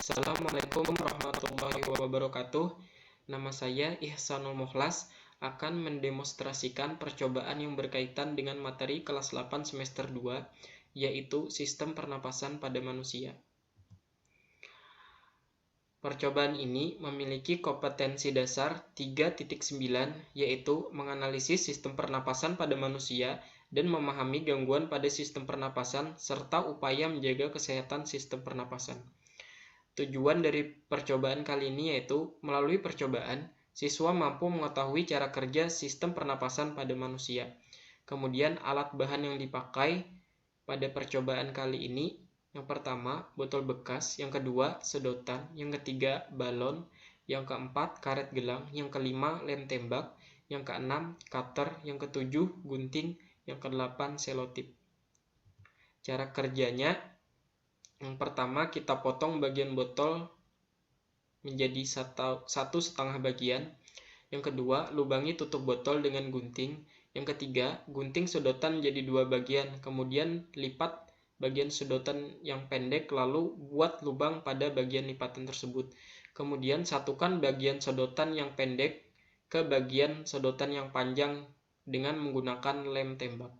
Assalamualaikum warahmatullahi wabarakatuh. Nama saya Ihsanul Mukhlas akan mendemonstrasikan percobaan yang berkaitan dengan materi kelas 8 semester 2, yaitu sistem pernapasan pada manusia. Percobaan ini memiliki kompetensi dasar 3.9, yaitu menganalisis sistem pernapasan pada manusia dan memahami gangguan pada sistem pernapasan serta upaya menjaga kesehatan sistem pernapasan. Tujuan dari percobaan kali ini yaitu, melalui percobaan, siswa mampu mengetahui cara kerja sistem pernapasan pada manusia. Kemudian alat bahan yang dipakai pada percobaan kali ini, yang pertama, botol bekas, yang kedua, sedotan, yang ketiga, balon, yang keempat, karet gelang, yang kelima, lem tembak, yang keenam, cutter, yang ketujuh, gunting, yang kedelapan, selotip. Cara kerjanya, yang pertama, kita potong bagian botol menjadi 1,5 bagian. Yang kedua, lubangi tutup botol dengan gunting. Yang ketiga, gunting sedotan menjadi 2 bagian. Kemudian lipat bagian sedotan yang pendek, lalu buat lubang pada bagian lipatan tersebut. Kemudian satukan bagian sedotan yang pendek ke bagian sedotan yang panjang dengan menggunakan lem tembak.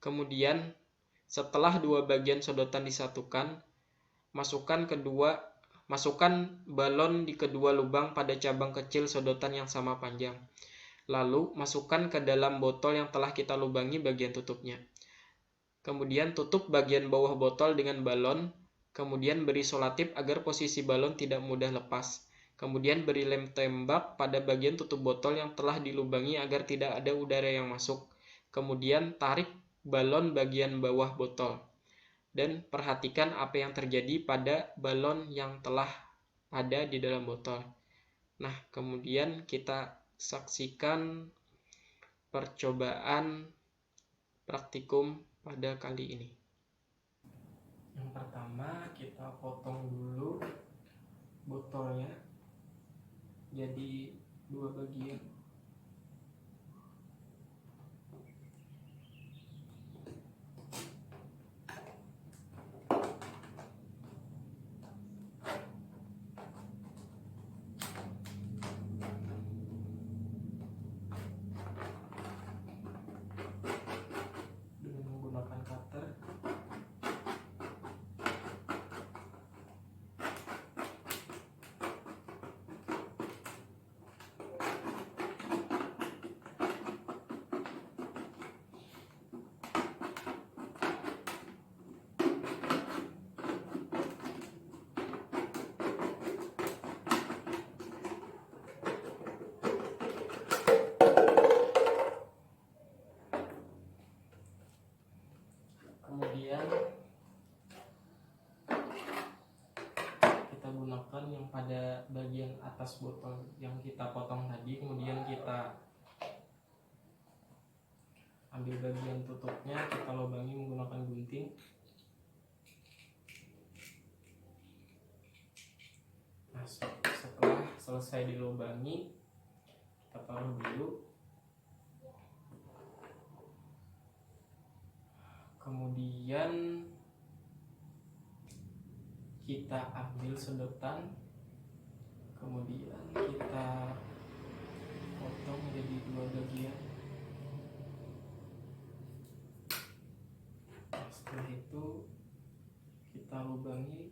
Kemudian setelah 2 bagian sedotan disatukan, masukkan balon di kedua lubang pada cabang kecil sedotan yang sama panjang. Lalu masukkan ke dalam botol yang telah kita lubangi bagian tutupnya. Kemudian tutup bagian bawah botol dengan balon. Kemudian beri selotip agar posisi balon tidak mudah lepas. Kemudian beri lem tembak pada bagian tutup botol yang telah dilubangi agar tidak ada udara yang masuk. Kemudian tarik balon bagian bawah botol. Dan perhatikan apa yang terjadi pada balon yang telah ada di dalam botol. Nah, kemudian kita saksikan percobaan praktikum pada kali ini. Yang pertama, kita potong dulu botolnya jadi 2 bagian. Kemudian kita gunakan yang pada bagian atas botol yang kita potong tadi. Kemudian kita ambil bagian tutupnya, kita lubangi menggunakan gunting. Nah, setelah selesai dilubangi, kita taruh dulu. Kemudian kita ambil sedotan, kemudian kita potong jadi 2 bagian. Setelah itu kita lubangi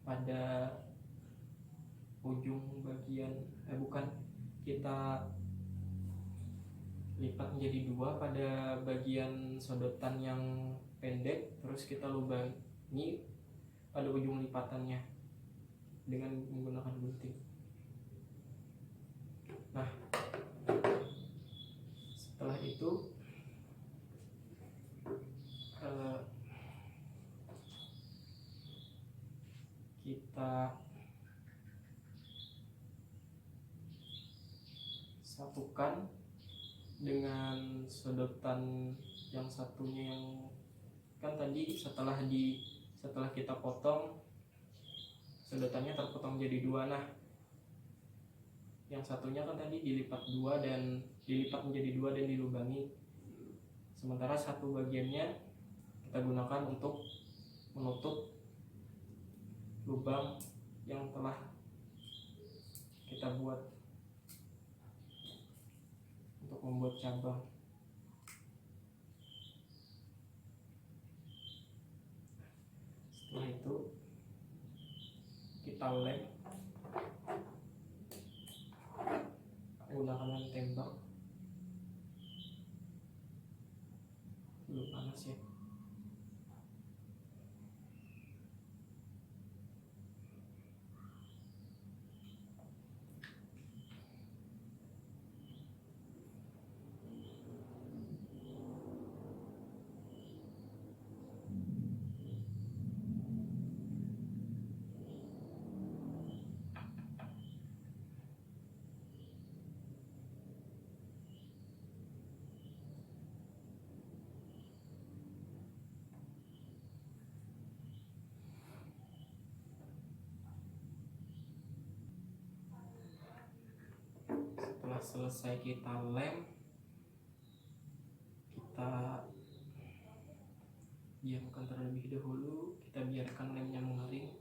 pada ujung bagian, kita lipat menjadi 2 pada bagian sedotan yang pendek, terus kita lubangi pada ujung lipatannya dengan menggunakan gunting. Nah, setelah itu kita satukan dengan sedotan yang satunya, yang kan tadi setelah kita potong sedotannya terpotong jadi 2. Nah, yang satunya kan tadi dilipat menjadi 2 dan dilubangi. Sementara satu bagiannya kita gunakan untuk menutup lubang yang telah kita buat untuk membuat cabang. Setelah itu kita lem menggunakan lem tembak. Belum panas ya. Setelah selesai kita lem, kita diamkan terlebih dahulu. Kita biarkan lemnya mengering,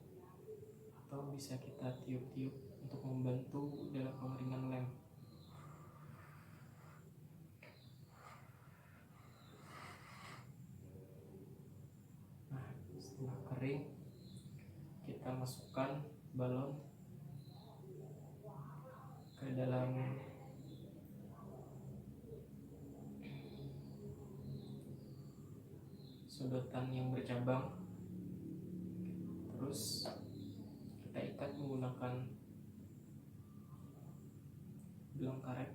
atau bisa kita tiup-tiup untuk membantu dalam pengeringan lem. Nah, setelah kering, kita masukkan balon ke dalam sedotan yang bercabang. Terus kita ikat menggunakan benang karet.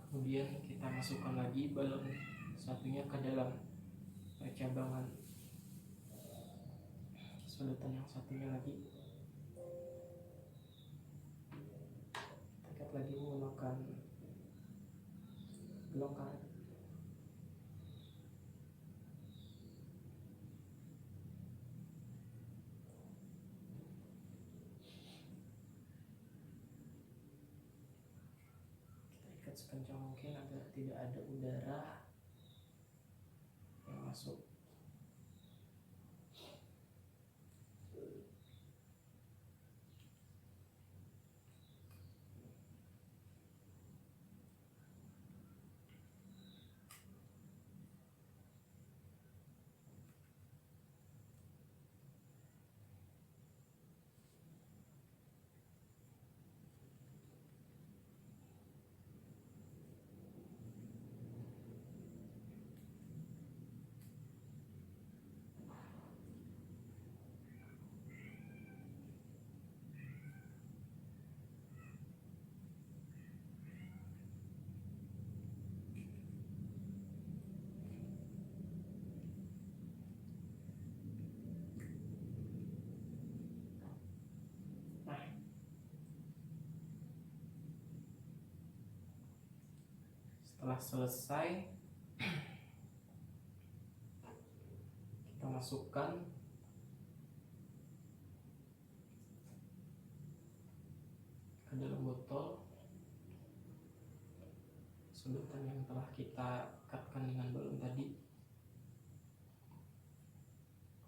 Kemudian kita masukkan lagi balon satunya ke dalam percabangan sedotan yang satunya lagi. Ikat lagi menggunakan benang karet. Kita ikat sekencang mungkin agar tidak ada udara yang masuk. Setelah selesai, kita masukkan ke dalam botol sudutan yang telah kita ikatkan dengan balon tadi.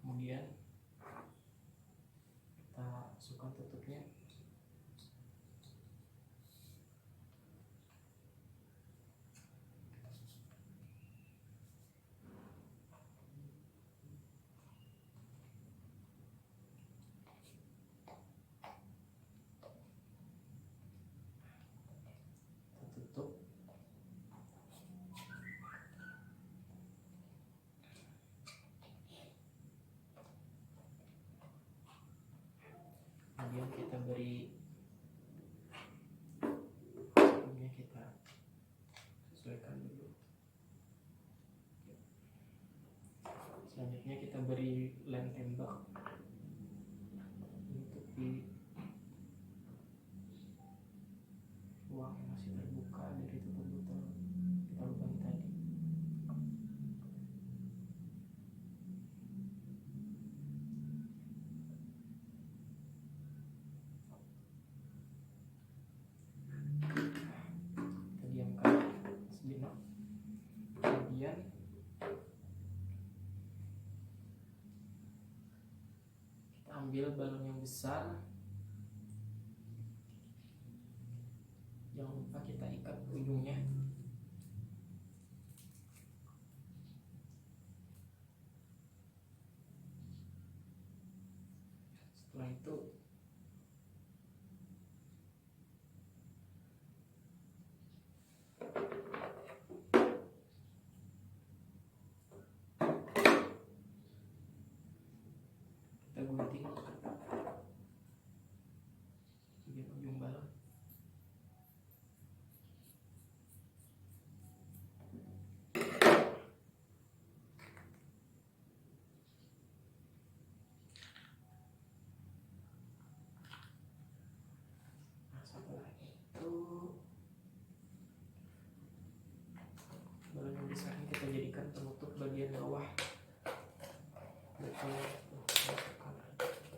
Kemudian kita masukkan tutupnya. Tutup. Kemudian kita beri, sebelumnya kita sesuaikan dulu. Selanjutnya kita beri lem tembak menutupi ruang yang masih terbuka dari tutup botol kita lubangi tadi. Kita diamkan sejenak. Kemudian kita ambil balon yang besar. Jangan lupa kita ikat ujungnya. Setelah itu kita gunting bagian ujung balon. Nah, setelah itu balon yang besar ini kita jadikan penutup bagian bawah botol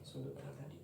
sudutan tadi.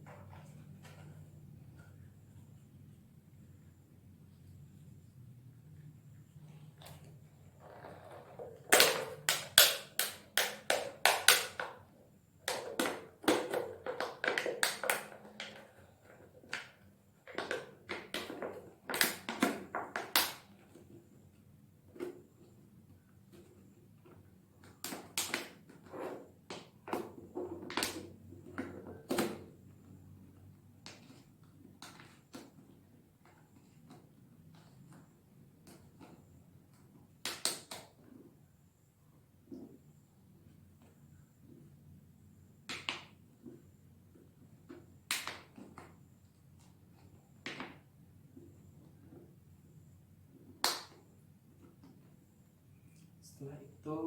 Setelah itu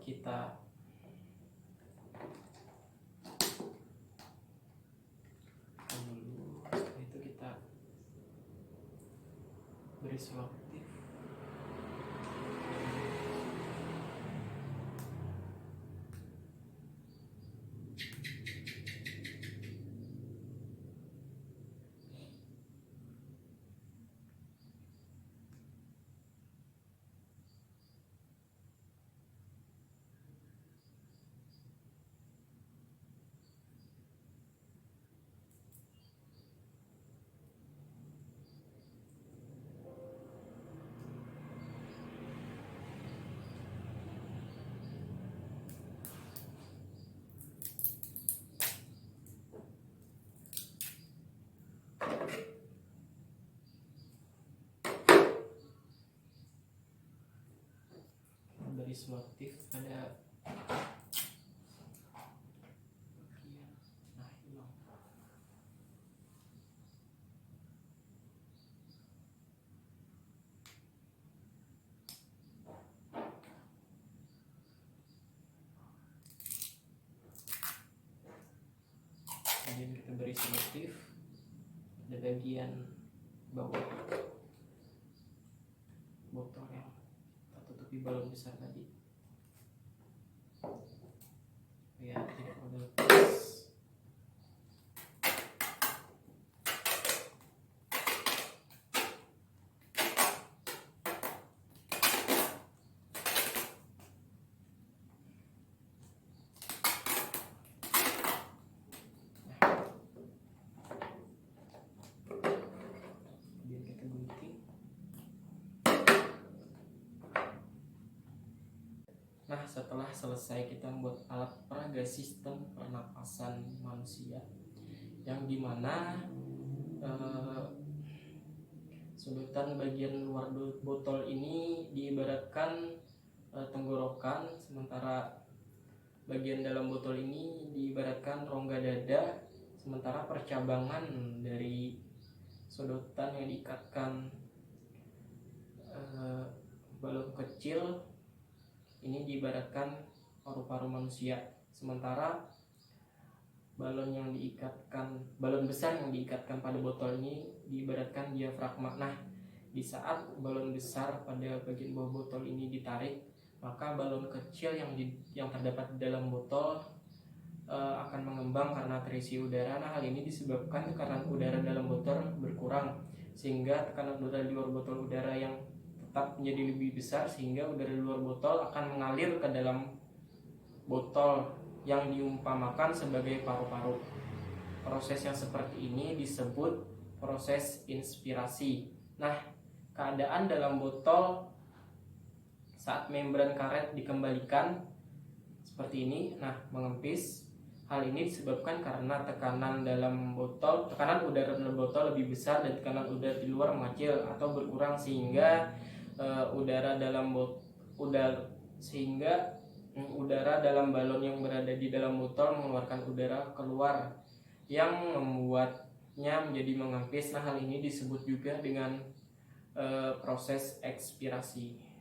kita dulu. Setelah itu kita beri selotip. Beri selotip pada bagian hilong. Kemudian kita beri selotip pada bagian bawah botol yang kita tutupi balon besar tadi. Ya, tidak mau lepas. setelah selesai kita membuat alat peraga sistem pernapasan manusia, yang dimana sudutan bagian luar botol ini diibaratkan tenggorokan, sementara bagian dalam botol ini diibaratkan rongga dada, sementara percabangan dari sudutan yang diikatkan balon kecil ini diibaratkan paru-paru manusia, sementara balon besar yang diikatkan pada botol ini diibaratkan diafragma. Nah, di saat balon besar pada bagian bawah botol ini ditarik, maka balon kecil yang terdapat di dalam botol akan mengembang karena terisi udara. Nah, hal ini disebabkan tekanan udara dalam botol berkurang, sehingga tekanan udara di luar botol udara yang tetap menjadi lebih besar, sehingga udara di luar botol akan mengalir ke dalam botol yang diumpamakan sebagai paru-paru. Proses yang seperti ini disebut proses inspirasi. Nah, keadaan dalam botol saat membran karet dikembalikan seperti ini, nah, mengempis. Hal ini disebabkan karena tekanan udara dalam botol lebih besar dan tekanan udara di luar mengecil atau berkurang, sehingga udara dalam balon yang berada di dalam botol mengeluarkan udara keluar yang membuatnya menjadi mengempis. Nah, hal ini disebut juga dengan proses ekspirasi.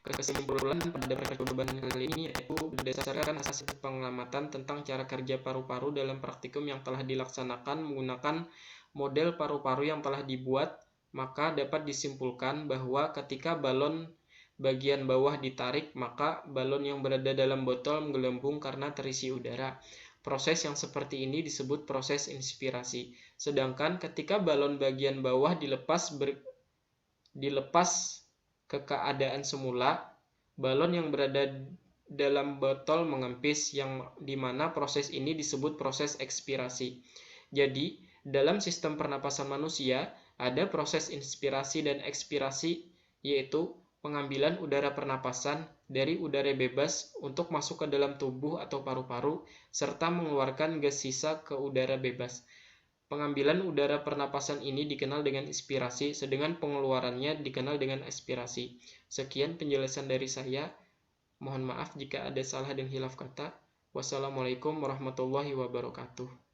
Kesimpulan pada percobaan kali ini yaitu berdasarkan hasil pengamatan tentang cara kerja paru-paru dalam praktikum yang telah dilaksanakan menggunakan model paru-paru yang telah dibuat, maka dapat disimpulkan bahwa ketika balon bagian bawah ditarik, maka balon yang berada dalam botol menggelembung karena terisi udara. Proses yang seperti ini disebut proses inspirasi. Sedangkan ketika balon bagian bawah dilepas ke keadaan semula, balon yang berada dalam botol mengempis, yang dimana proses ini disebut proses ekspirasi. Jadi, dalam sistem pernapasan manusia, ada proses inspirasi dan ekspirasi, yaitu pengambilan udara pernapasan dari udara bebas untuk masuk ke dalam tubuh atau paru-paru, serta mengeluarkan gas sisa ke udara bebas. Pengambilan udara pernapasan ini dikenal dengan inspirasi, sedangkan pengeluarannya dikenal dengan ekspirasi. Sekian penjelasan dari saya. Mohon maaf jika ada salah dan hilaf kata. Wassalamualaikum warahmatullahi wabarakatuh.